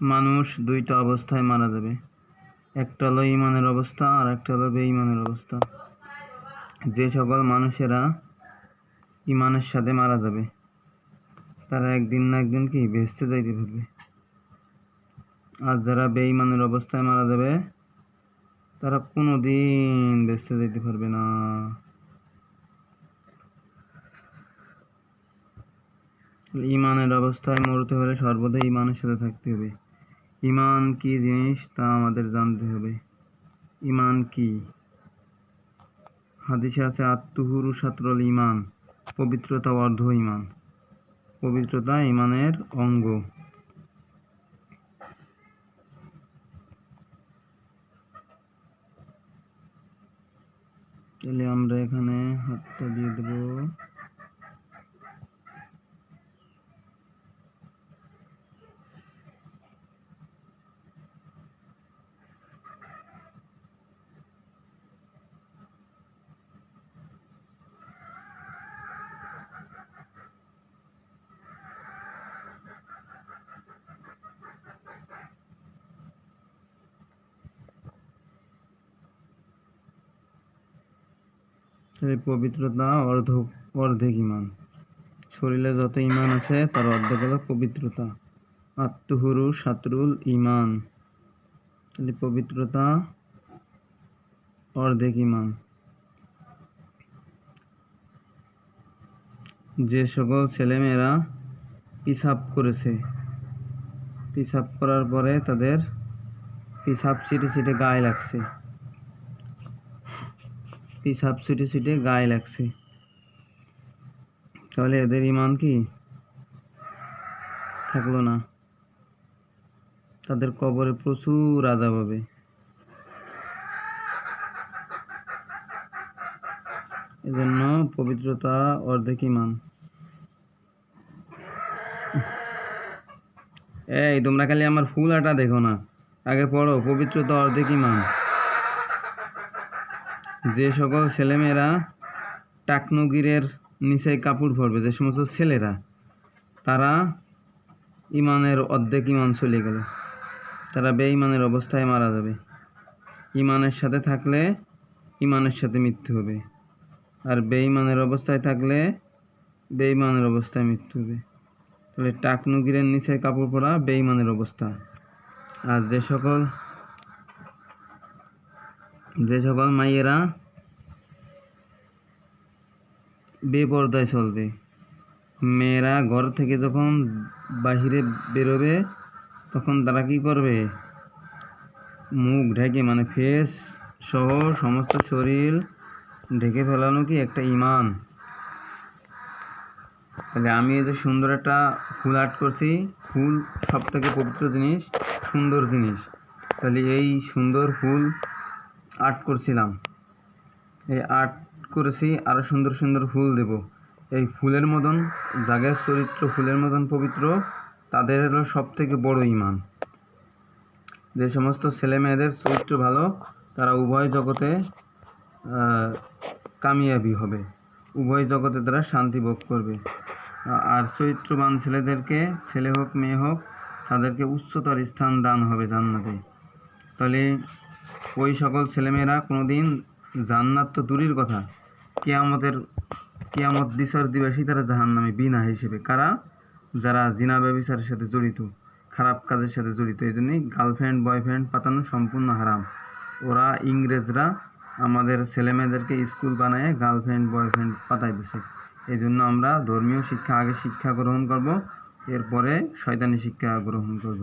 মানুষ দুইটা অবস্থায় মারা যাবে, একটা হলো ঈমানের অবস্থা আর একটা হলো বেঈমানের অবস্থা। যে সকল মানুষেরা ঈমানের সাথে মারা যাবে তারা একদিন না একদিন কি বেহেশতে যাইতে পারবে, আর যারা বেঈমানের অবস্থায় মারা যাবে তারা কোনোদিন বেহেশতে যাইতে পারবে না। ঈমানের অবস্থায় মরতে হলে সর্বদা ঈমানের সাথে থাকতে হবে। ঈমান কি জিনিস তা আমাদের জানতে হবে। ঈমান কি? হাদিসে আছে আত-তুহুরু শাতরুল ঈমান, পবিত্রতা অর্ধ ঈমান। পবিত্রতা ঈমানের অঙ্গ। তাহলে আমরা এখানে হাতটা দিয়ে দেব। পবিত্রতা অর্ধেক ঈমান। শরীরে যত ঈমান আছে তার অর্ধেক হলো পবিত্রতা। আত-তুহুরু শাতরুল ঈমান, তাহলে পবিত্রতা অর্ধেক ঈমান। যে সকল ছেলেমেয়েরা পিশাব করেছে, পিশাব করার পরে তাদের পিশাব ছিটে ছিটে গায়ে লাগছে, পিশাব ছিটে ছিটে গায়ে লাগছে, তাহলে এদের ঈমান কি থাকলো না, তাদের কবরে প্রচুর আযাব হবে। এজন্য পবিত্রতা অর্ধেক ঈমান। এই তোমরা খালি আমার ফুল আটা দেখো না, আগে পড়ো পবিত্রতা অর্ধেক ঈমান। যে সকল ছেলেমেয়েরা টাকনুগিরের নিচে কাপড় পরবে, যে সমস্ত ছেলেরা, তারা ঈমানের অর্ধেক ঈমান চলে গেল, তারা বেঈমানের অবস্থায় মারা যাবে। ঈমানের সাথে থাকলে ঈমানের সাথে মৃত্যু হবে, আর বেঈমানের অবস্থায় থাকলে বেঈমানের অবস্থায় মৃত্যু হবে। তাহলে টাকনুগিরের নিচে কাপড় পরা বেঈমানের অবস্থা। আর যে সকল মাইয়েরা বেপরদায় চলবে, মেয়েরা ঘর থেকে যখন বাহিরে বেরোবে তখন তারা কি করবে, মুখ ঢেকে মানে ফেস সহ সমস্ত শরীর ঢেকে ফেলানো কি একটা ঈমান। তাহলে আমি এই যে সুন্দর একটা ফুল আর্ট করছি, ফুল সব থেকে পবিত্র জিনিস, সুন্দর জিনিস। তাহলে এই সুন্দর ফুল আর্ট করছিলাম, এই আর্ট করেছি, আরও সুন্দর সুন্দর ফুল দেব। এই ফুলের মতন যাদের চরিত্র ফুলের মতন পবিত্র, তাদের হলো সব থেকে বড় ঈমান। যে সমস্ত ছেলে মেয়েদের চরিত্র ভালো, তারা উভয় জগতে কামিয়াবি হবে, উভয় জগতে তারা শান্তি ভোগ করবে। আর চরিত্রবান ছেলেদেরকে, ছেলে হোক মেয়ে হোক, তাদেরকে উচ্চতর স্থান দান হবে জান্নাতে। তাহলে ওই সকল ছেলেমেয়েরা কোনোদিন জান্নাত তো দূরের কথা, কিয়ামত বিচার দিবসে তারা জাহান্নামে বিনা হিসেবে। কারা? যারা জিনা ব্যভিচারের সাথে জড়িত, খারাপ কাজের সাথে জড়িত। এই জন্যই গার্লফ্রেন্ড বয়ফ্রেন্ড পাতানো সম্পূর্ণ হারাম। ওরা ইংরেজরা আমাদের ছেলেমেয়েদেরকে স্কুল বানায় গার্লফ্রেন্ড বয়ফ্রেন্ড পাতাই দিছে। এই জন্য আমরা ধর্মীয় শিক্ষা আগে শিক্ষা গ্রহণ করব, এরপরে শয়তানি শিক্ষা গ্রহণ করব।